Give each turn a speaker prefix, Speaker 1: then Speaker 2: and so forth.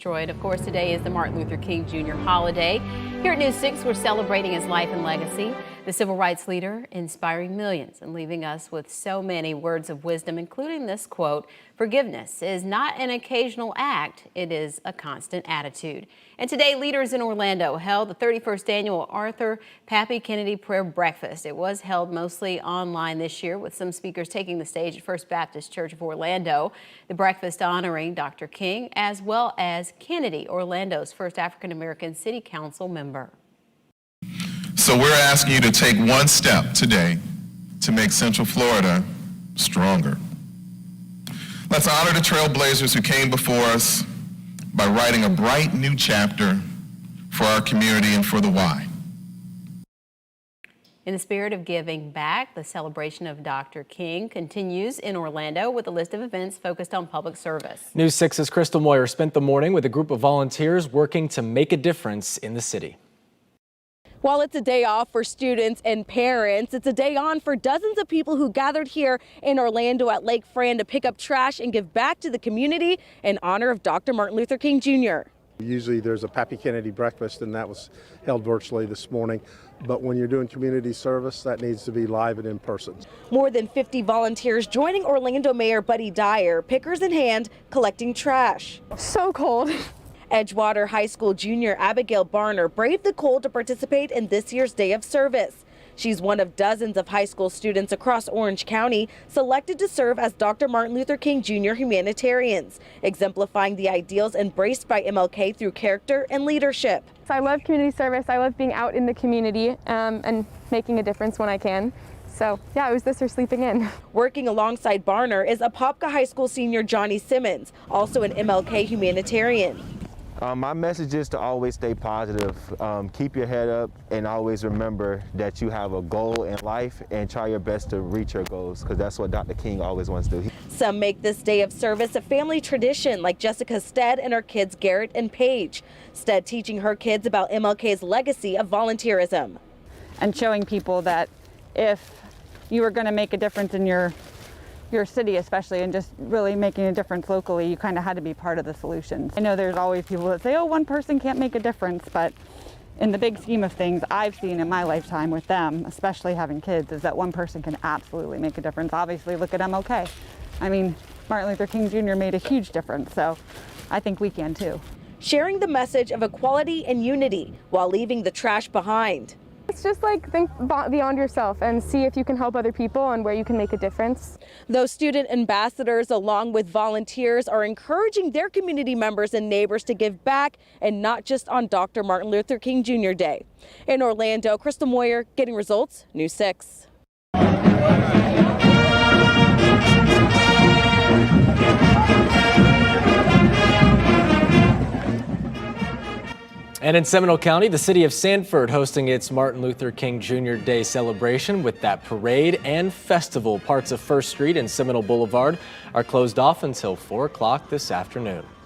Speaker 1: Detroit. Of course, today is the Martin Luther King Jr. holiday. Here at News 6, we're celebrating his life and legacy. The civil rights leader inspiring millions and leaving us with so many words of wisdom, including this quote: "Forgiveness is not an occasional act, it is a constant attitude." And today, leaders in Orlando held the 31st annual Arthur PAPPY Kennedy Prayer Breakfast. It was held mostly online this year, with some speakers taking the stage at First Baptist Church of Orlando. The breakfast honoring Dr. King as well as Kennedy, Orlando's first African-American city council member.
Speaker 2: So we're asking you to take one step today to make Central Florida stronger. Let's honor the trailblazers who came before us by writing a bright new chapter for our community and for the Y.
Speaker 1: In the spirit of giving back, the celebration of Dr. King continues in Orlando with a list of events focused on public service.
Speaker 3: News 6's Crystal Moyer spent the morning with a group of volunteers working to make a difference in the city.
Speaker 4: While it's a day off for students and parents, it's a day on for dozens of people who gathered here in Orlando at Lake FRAN to pick up trash and give back to the community in honor of Dr. Martin Luther King Jr.
Speaker 5: Usually there's a PAPPY Kennedy breakfast, and that was held virtually this morning. But when you're doing community service, that needs to be live and in person.
Speaker 4: More than 50 volunteers joining Orlando Mayor Buddy Dyer, pickers in hand, collecting trash.
Speaker 6: So cold.
Speaker 4: Edgewater High School junior Abigail braved the cold to participate in this year's Day of Service. She's one of dozens of high school students across Orange County selected to serve as Dr. Martin Luther King Jr. humanitarians, exemplifying the ideals embraced by MLK through character and leadership.
Speaker 6: So I love community service. I love being out in the community and making a difference when I can. So yeah, it was this or sleeping in.
Speaker 4: Working alongside Barner is Apopka High School senior Johnny Simmons, also an MLK humanitarian.
Speaker 7: My message is to always stay positive, keep your head up, and always remember that you have a goal in life and try your best to reach your goals, because that's what Dr. King always wants to do.
Speaker 4: Some make this day of service a family tradition, like Jessica Stead and her kids Garrett and Paige. Stead teaching her kids about MLK's legacy of volunteerism.
Speaker 8: And showing people that if you were going to make a difference in your city especially, and just really making a difference locally, you kind of had to be part of the solution. I know there's always people that say, oh, one person can't make a difference, but in the big scheme of things I've seen in my lifetime with them, especially having kids, is that one person can absolutely make a difference. Obviously, look at MLK. I mean, Martin Luther King Jr. made a huge difference, so I think we can too.
Speaker 4: Sharing the message of equality and unity while leaving the trash behind.
Speaker 6: It's just like think beyond yourself and see if you can help other people and where you can make a difference.
Speaker 4: Those student ambassadors, along with volunteers, are encouraging their community members and neighbors to give back, and not just on Dr. Martin Luther King Jr. Day. In Orlando, Crystal Moyer, Getting Results, News 6.
Speaker 3: And in Seminole County, the city of Sanford hosting its Martin Luther King Jr. Day celebration with that parade and festival. Parts of First Street and Seminole Boulevard are closed off until 4 o'clock this afternoon.